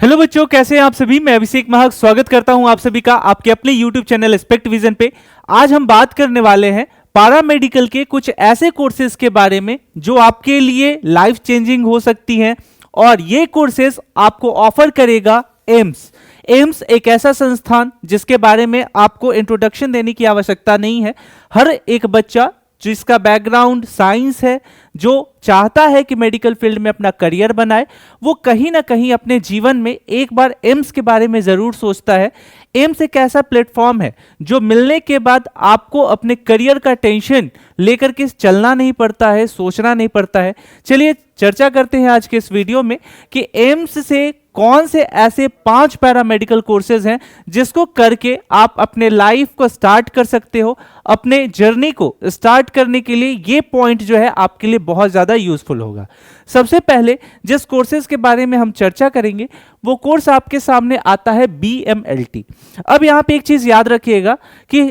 Hello बच्चों, कैसे हैं आप सभी। मैं अभिषेक महक स्वागत करता हूं आप सभी का आपके अपने यूट्यूब चैनल एस्पेक्ट विजन पे। आज हम बात करने वाले हैं पैरामेडिकल के कुछ ऐसे कोर्सेज के बारे में जो आपके लिए लाइफ चेंजिंग हो सकती हैं, और ये कोर्सेज आपको ऑफर करेगा एम्स। एम्स एक ऐसा संस्थान जिसके बारे में आपको इंट्रोडक्शन देने की आवश्यकता नहीं है। हर एक बच्चा जिसका बैकग्राउंड साइंस है, जो चाहता है कि मेडिकल फील्ड में अपना करियर बनाए, वो कहीं ना कहीं अपने जीवन में एक बार एम्स के बारे में जरूर सोचता है। एम्स एक ऐसा प्लेटफॉर्म है जो मिलने के बाद आपको अपने करियर का टेंशन लेकर के चलना नहीं पड़ता है, सोचना नहीं पड़ता है। चलिए चर्चा करते हैं आज के इस वीडियो में कि एम्स से कौन से ऐसे 5 पैरामेडिकल कोर्सेज हैं जिसको करके आप अपने लाइफ को स्टार्ट कर सकते हो। अपने जर्नी को स्टार्ट करने के लिए ये पॉइंट जो है आपके लिए बहुत ज्यादा यूजफुल होगा। सबसे पहले जिस कोर्सेज के बारे में हम चर्चा करेंगे वो कोर्स आपके सामने आता है BMLT। अब यहां पे एक चीज याद रखिएगा कि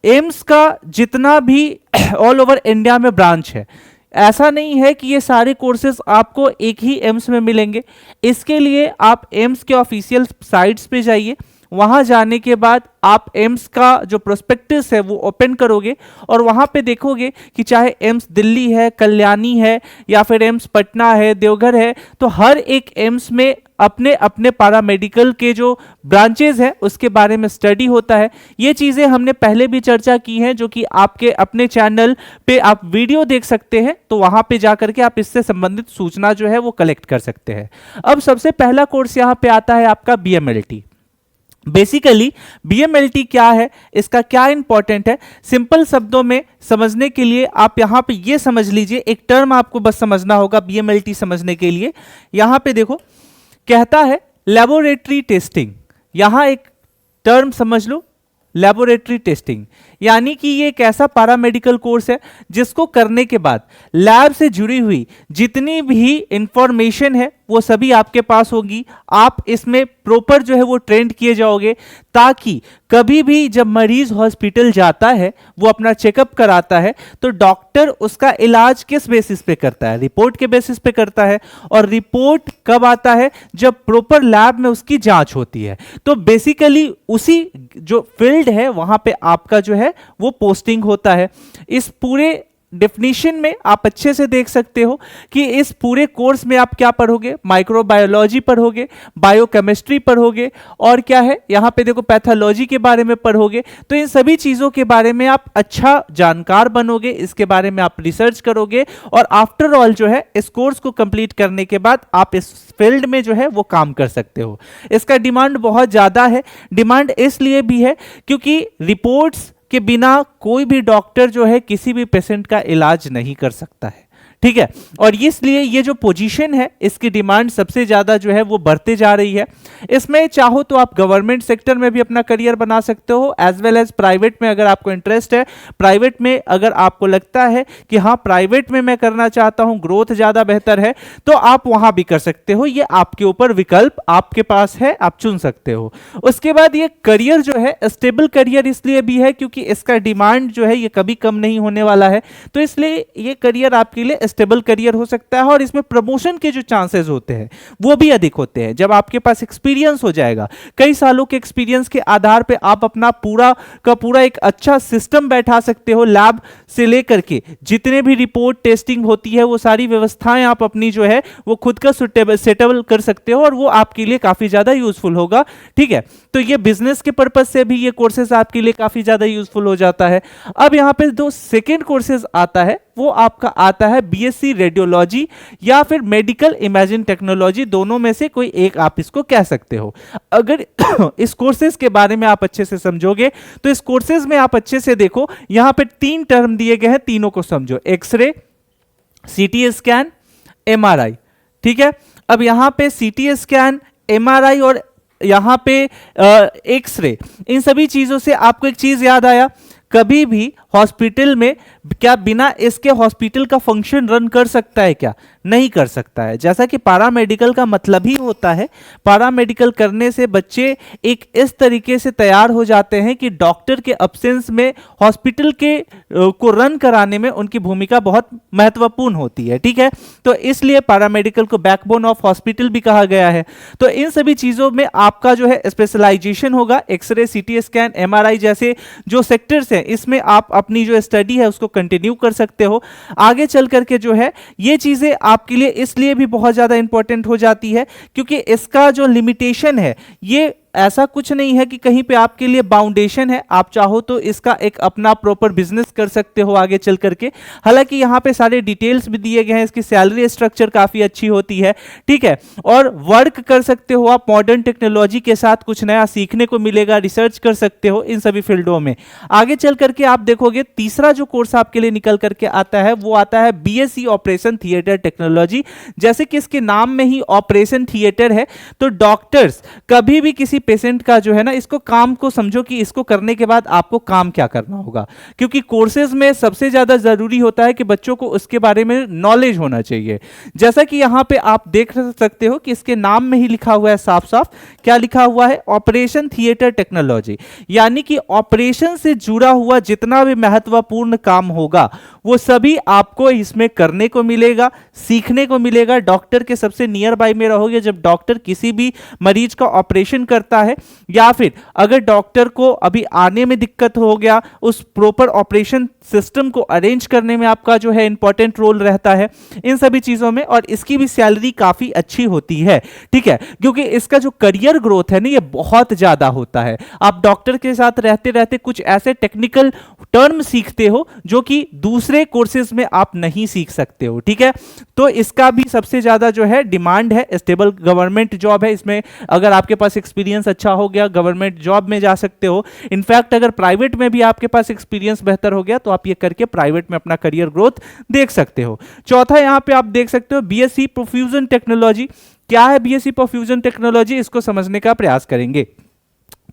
एम्स का जितना भी ऑल ओवर इंडिया में ब्रांच है, ऐसा नहीं है कि ये सारे कोर्सेज आपको एक ही एम्स में मिलेंगे। इसके लिए आप एम्स के ऑफिशियल साइट्स पे जाइए। वहां जाने के बाद आप एम्स का जो प्रोस्पेक्टस है वो ओपन करोगे और वहां पे देखोगे कि चाहे एम्स दिल्ली है, कल्याणी है, या फिर एम्स पटना है, देवघर है, तो हर एक एम्स में अपने अपने पैरामेडिकल के जो ब्रांचेज हैं उसके बारे में स्टडी होता है। ये चीजें हमने पहले भी चर्चा की हैं, जो कि आपके अपने चैनल पे आप वीडियो देख सकते हैं, तो वहां पे जाकर के आप इससे संबंधित सूचना जो है वो कलेक्ट कर सकते हैं। अब सबसे पहला कोर्स यहां पे आता है आपका BMLT। बेसिकली BMLT क्या है, इसका क्या इंपॉर्टेंट है, सिंपल शब्दों में समझने के लिए आप यहां पे ये समझ लीजिए। एक टर्म आपको बस समझना होगा BMLT समझने के लिए। यहां पे देखो कहता है लेबोरेटरी टेस्टिंग। यहां एक टर्म समझ लो, लेबोरेटरी टेस्टिंग, यानी कि ये एक ऐसा पैरामेडिकल कोर्स है जिसको करने के बाद लैब से जुड़ी हुई जितनी भी इंफॉर्मेशन है वो सभी आपके पास होगी। आप इसमें प्रॉपर जो है वो ट्रेंड किए जाओगे, ताकि कभी भी जब मरीज हॉस्पिटल जाता है, वो अपना चेकअप कराता है, तो डॉक्टर उसका इलाज किस बेसिस पे करता है, रिपोर्ट के बेसिस पे करता है। और रिपोर्ट कब आता है, जब प्रॉपर लैब में उसकी जांच होती है। तो बेसिकली उसी जो फील्ड है वहां पे आपका जो है वो पोस्टिंग होता है। इस पूरे डेफिनेशन में आप अच्छे से देख सकते हो कि इस पूरे कोर्स में आप क्या पढ़ोगे, माइक्रोबायोलॉजी पढ़ोगे, बायोकेमिस्ट्री पढ़ोगे, और क्या है यहाँ पे देखो पैथोलॉजी के बारे में पढ़ोगे। तो इन सभी चीजों के बारे में आप अच्छा जानकार बनोगे, इसके बारे में आप रिसर्च करोगे, और आफ्टर ऑल जो है इस कोर्स को कंप्लीट करने के बाद आप इस फील्ड में जो है वो काम कर सकते हो। इसका डिमांड बहुत ज्यादा है। डिमांड इसलिए भी है क्योंकि रिपोर्ट्स के बिना कोई भी डॉक्टर जो है किसी भी पेशेंट का इलाज नहीं कर सकता है, ठीक है। और इसलिए ये जो पोजीशन है इसकी डिमांड सबसे ज्यादा जो है वो बढ़ते जा रही है। इसमें चाहो तो आप गवर्नमेंट सेक्टर में भी अपना करियर बना सकते हो, एज वेल एज प्राइवेट में अगर आपको इंटरेस्ट है। प्राइवेट में अगर आपको लगता है कि हाँ प्राइवेट में मैं करना चाहता हूं, ग्रोथ ज्यादा बेहतर है, तो आप वहां भी कर सकते हो। ये आपके ऊपर विकल्प आपके पास है, आप चुन सकते हो। उसके बाद ये करियर जो है स्टेबल करियर इसलिए भी है क्योंकि इसका डिमांड जो है ये कभी कम नहीं होने वाला है। तो इसलिए ये करियर आपके लिए स्टेबल करियर हो सकता है, और इसमें प्रमोशन के जो चांसेस होते हैं वो भी अधिक होते हैं। जब आपके पास एक्सपीरियंस हो जाएगा, कई सालों के एक्सपीरियंस के आधार पे आप अपना पूरा का पूरा एक अच्छा सिस्टम बैठा सकते हो। लैब से लेकर के जितने भी रिपोर्ट टेस्टिंग होती है वो सारी व्यवस्थाएं आप अपनी जो है वो खुद का सेटेबल कर सकते हो, और वो आपके लिए काफी ज्यादा यूजफुल होगा, ठीक है। तो ये बिजनेस के पर्पज से भी ये कोर्सेज आपके लिए काफी ज्यादा यूजफुल हो जाता है। अब यहां पे दो सेकेंड कोर्सेज आता है, वो आपका आता है BSc रेडियोलॉजी या फिर मेडिकल इमेजिंग टेक्नोलॉजी। दोनों में से कोई एक आप इसको कह सकते हो। अगर इस कोर्सेज के बारे में आप अच्छे से समझोगे तो इस कोर्सेज में आप अच्छे से देखो, यहां पे 3 टर्म दिए गए हैं, तीनों को समझो। एक्सरे, CT स्कैन, MRI, ठीक है। अब यहां पे CT स्कैन, MRI और यहां पे एक्सरे, इन सभी चीजों से आपको एक चीज याद आया, कभी भी हॉस्पिटल में क्या बिना इसके हॉस्पिटल का फंक्शन रन कर सकता है? क्या नहीं कर सकता है। जैसा कि पैरामेडिकल का मतलब ही होता है, पैरामेडिकल करने से बच्चे एक इस तरीके से तैयार हो जाते हैं कि डॉक्टर के अब्सेंस में हॉस्पिटल के को रन कराने में उनकी भूमिका बहुत महत्वपूर्ण होती है। ठीक है, तो इसलिए पैरामेडिकल को बैकबोन ऑफ हॉस्पिटल भी कहा गया है। तो इन सभी चीजों में आपका जो है स्पेशलाइजेशन होगा। एक्सरे, सीटी स्कैन, एमआरआई जैसे जो सेक्टर्स हैं, इसमें आप अपनी जो स्टडी है उसको कंटिन्यू कर सकते हो। आगे चल करके जो है ये चीजें आपके लिए इसलिए भी बहुत ज्यादा इंपॉर्टेंट हो जाती है क्योंकि इसका जो लिमिटेशन है, ये ऐसा कुछ नहीं है कि कहीं पे आपके लिए बाउंडेशन है। आप चाहो तो इसका एक अपना प्रॉपर बिजनेस कर सकते हो आगे चल करके। हालांकि यहाँ पे सारे डिटेल्स भी दिए गए हैं, इसकी सैलरी स्ट्रक्चर काफी अच्छी होती है। ठीक है, और वर्क कर सकते हो आप मॉडर्न टेक्नोलॉजी के साथ, कुछ नया सीखने को मिलेगा, रिसर्च कर सकते हो इन सभी फील्डों में। आगे चल करके आप देखोगे तीसरा जो कोर्स आपके लिए निकल करके आता है वो आता है बीएससी ऑपरेशन थिएटर टेक्नोलॉजी। जैसे कि इसके नाम में ही ऑपरेशन थिएटर है, तो डॉक्टर्स कभी भी किसी पेशेंट का जो है ना, इसको काम को समझो कि इसको करने के बाद आपको काम क्या करना होगा, क्योंकि कोर्सेज में सबसे ज्यादा जरूरी होता है कि बच्चों को उसके बारे में नॉलेज होना चाहिए। जैसा कि यहां पे आप देख सकते हो कि इसके नाम में ही लिखा हुआ है साफ साफ, क्या लिखा हुआ है? Operation theatre technology. यानी कि ऑपरेशन से जुड़ा हुआ जितना भी महत्वपूर्ण काम होगा वो सभी आपको इसमें करने को मिलेगा, सीखने को मिलेगा। डॉक्टर के सबसे नियर बाय में रहोगे जब डॉक्टर किसी भी मरीज का ऑपरेशन करता है, या फिर अगर डॉक्टर को अभी आने में दिक्कत हो गया, उस प्रॉपर ऑपरेशन सिस्टम को अरेंज करने में आपका जो है इंपॉर्टेंट रोल रहता है इन सभी चीजों में। और इसकी भी सैलरी काफी अच्छी होती है। ठीक है, क्योंकि इसका जो करियर ग्रोथ है ना, ये बहुत ज्यादा होता है। आप डॉक्टर के साथ रहते रहते कुछ ऐसे टेक्निकल टर्म सीखते हो जो कि दूसरे कोर्सेज में आप नहीं सीख सकते हो। ठीक है, तो इसका भी सबसे ज्यादा जो है डिमांड है। स्टेबल गवर्नमेंट जॉब है, इसमें अगर आपके पास एक्सपीरियंस अच्छा हो गया गवर्नमेंट जॉब में जा सकते हो। इनफैक्ट अगर प्राइवेट में भी आपके पास एक्सपीरियंस बेहतर हो गया तो आप ये करके प्राइवेट में अपना करियर ग्रोथ देख सकते हो। चौथा यहां पे आप देख सकते हो बीएससी परफ्यूजन टेक्नोलॉजी। क्या है बीएससी परफ्यूजन टेक्नोलॉजी, इसको समझने का प्रयास करेंगे।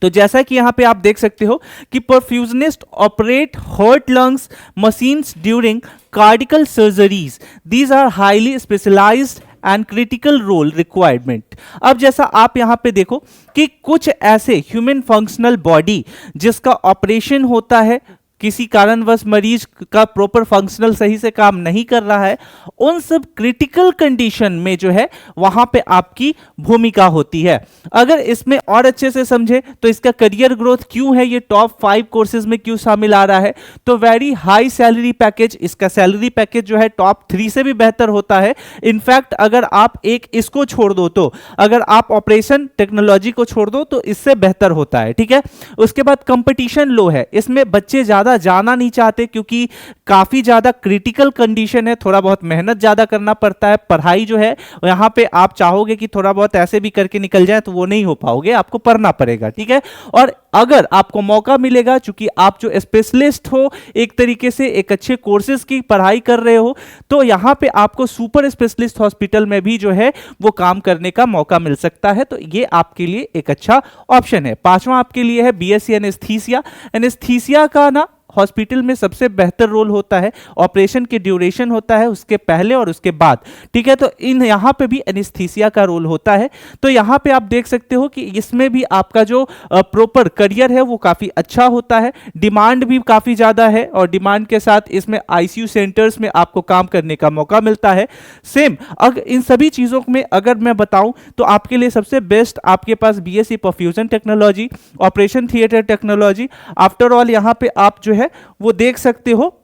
तो जैसा कि यहां पे आप देख सकते हो कि perfusionist operate heart lungs machines during cardiac surgeries, these are highly specialised and critical role requirement. अब जैसा आप यहां पे देखो कि कुछ ऐसे ह्यूमन फंक्शनल बॉडी जिसका ऑपरेशन होता है, किसी कारणवश मरीज का प्रॉपर फंक्शनल सही से काम नहीं कर रहा है, उन सब क्रिटिकल कंडीशन में जो है वहां पे आपकी भूमिका होती है। अगर इसमें और अच्छे से समझे तो इसका करियर ग्रोथ क्यों है, ये टॉप 5 कोर्सेज में क्यों शामिल आ रहा है, तो वेरी हाई सैलरी पैकेज। इसका सैलरी पैकेज जो है टॉप 3 से भी बेहतर होता है। इनफैक्ट अगर आप एक इसको छोड़ दो, तो अगर आप ऑपरेशन टेक्नोलॉजी को छोड़ दो तो इससे बेहतर होता है। ठीक है, उसके बाद कंपटीशन लो है, इसमें बच्चे ज्यादा जाना नहीं चाहते क्योंकि काफी ज्यादा क्रिटिकल कंडीशन है, थोड़ा बहुत मेहनत ज्यादा करना पड़ता है। पढ़ाई जो है यहां पे आप चाहोगे कि थोड़ा बहुत ऐसे भी करके निकल जाए तो वो नहीं हो पाओगे, आपको पढ़ना पड़ेगा। ठीक है, और अगर आपको मौका मिलेगा, चूंकि आप जो स्पेशलिस्ट हो एक तरीके से एक अच्छे कोर्सेज की पढ़ाई कर रहे हो, तो यहां पे आपको सुपर स्पेशलिस्ट हॉस्पिटल में भी जो है वो काम करने का मौका मिल सकता है। तो ये आपके लिए एक अच्छा ऑप्शन है। पांचवा आपके लिए है बीएससी एनेस्थीसिया। एनेस्थीसिया का ना हॉस्पिटल में सबसे बेहतर रोल होता है, ऑपरेशन की ड्यूरेशन होता है उसके पहले और उसके बाद। ठीक है, तो इन यहां पे भी एनेस्थीसिया का रोल होता है। तो यहां पे आप देख सकते हो कि इसमें भी आपका जो प्रॉपर करियर है वो काफी अच्छा होता है, डिमांड भी काफी ज्यादा है, और डिमांड के साथ इसमें आईसीयू सेंटर्स में आपको काम करने का मौका मिलता है। सेम अगर इन सभी चीजों में अगर मैं बताऊं तो आपके लिए सबसे बेस्ट आपके पास BSc perfusion technology, operation theatre technology. After all यहां पे आप जो है वो देख सकते हो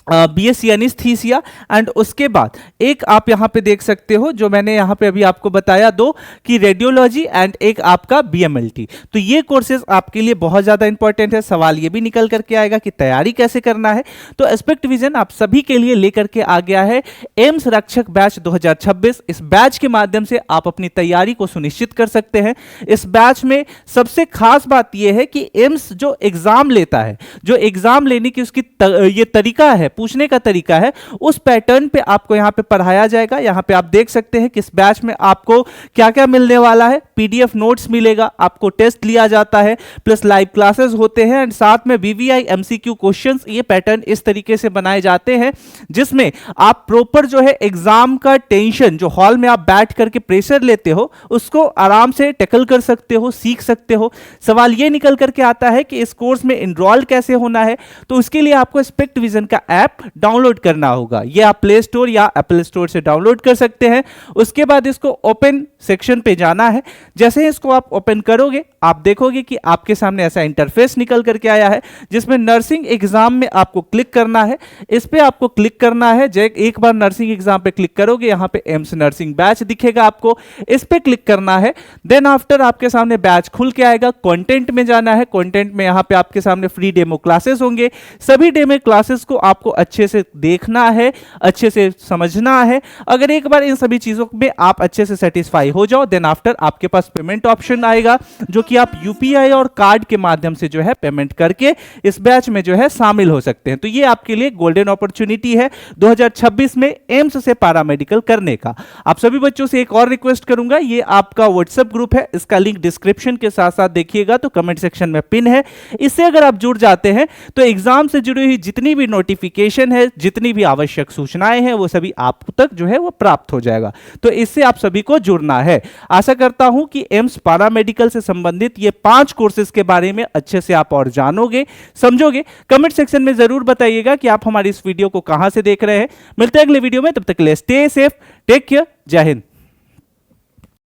बीएससी एनेस्थीसिया, एंड उसके बाद एक आप यहां पे देख सकते हो जो मैंने यहां पे अभी आपको बताया दो, कि रेडियोलॉजी एंड एक आपका बीएमएलटी। तो ये कोर्सेज आपके लिए बहुत ज्यादा इंपॉर्टेंट है। सवाल ये भी निकल करके आएगा कि तैयारी कैसे करना है, तो एस्पेक्ट विजन आप सभी के लिए लेकर के आ गया है एम्स रक्षक बैच 2026। इस बैच के माध्यम से आप अपनी तैयारी को सुनिश्चित कर सकते हैं। इस बैच में सबसे खास बात यह है कि एम्स जो एग्जाम लेता है, जो एग्जाम लेने की उसकी ये तरीका है, पूछने का तरीका है उस पैटर्न पे आपको यहाँ पे पढ़ाया जाएगा। यहाँ पे आप देख सकते हैं कि इस बैच में आपको क्या क्या मिलने वाला है। पीडीएफ नोट्स मिलेगा, आपको टेस्ट लिया जाता है, प्लस लाइव क्लासेस होते हैं एंड साथ में वीवीआई एमसीक्यू क्वेश्चंस। ये पैटर्न इस तरीके से बनाए जाते हैं जिसमें आप प्रॉपर जो है एग्जाम का टेंशन जो हॉल में आप बैठ करके प्रेशर लेते हो उसको आराम से टैकल कर सकते हो, सीख सकते हो। सवाल ये निकल करके आता है कि इस कोर्स में इनरोल कैसे होना है, तो उसके लिए आपको स्पेक्ट विजन का ऐप डाउनलोड करना होगा। ये आप प्ले स्टोर या एप्पल स्टोर से डाउनलोड कर सकते हैं। उसके बाद इसको ओपन सेक्शन पे जाना है। जैसे ही इसको आप ओपन करोगे आप देखोगे कि आपके सामने ऐसा इंटरफेस निकल करके आया है जिसमें नर्सिंग एग्जाम में आपको क्लिक करना है। इस पे आपको क्लिक करना है। एक बार नर्सिंग एग्जाम पे क्लिक करोगे यहां पे एम्स नर्सिंग बैच दिखेगा, आपको इस पे क्लिक करना है। देन आफ्टर आपके सामने बैच खुल के आएगा। कंटेंट में जाना है। कंटेंट में यहां पे आपके सामने फ्री डेमो क्लासेस होंगे। सभी डेमो क्लासेस को आपको अच्छे से देखना है, अच्छे से समझना है। अगर एक बार इन सभी चीजों में आप अच्छे से सेटिस्फाई हो जाओ देन आफ्टर आपके पास पेमेंट ऑप्शन आएगा जो कि आप यूपीआई और कार्ड के माध्यम से जो है पेमेंट करके इस बैच में जो है शामिल हो सकते हैं। तो ये आपके लिए गोल्डन अपॉर्चुनिटी है 2026 में एम्स से पैरामेडिकल करने का। आप सभी बच्चों से एक और रिक्वेस्ट करूंगा, ये आपका व्हाट्सएप ग्रुप है, इसका लिंक डिस्क्रिप्शन के साथ साथ देखिएगा तो कमेंट सेक्शन में पिन है। इससे अगर आप जुड़ जाते हैं तो एग्जाम से जुड़ी हुई जितनी भी नोटिफिकेशन है, जितनी भी आवश्यक सूचनाएं हैं वो सभी आप तक जो है वो प्राप्त हो जाएगा। तो इससे आप सभी को जुड़ना है। आशा करता हूं कि एम्स पैरामेडिकल से संबंधित ये 5 कोर्सेज के बारे में अच्छे से आप और जानोगे, समझोगे। कमेंट सेक्शन में जरूर बताइएगा कि आप हमारी इस वीडियो को कहां से देख रहे हैं। मिलते हैं अगले वीडियो में, तब तक के लिए स्टे सेफ, टेक केयर, जय हिंद।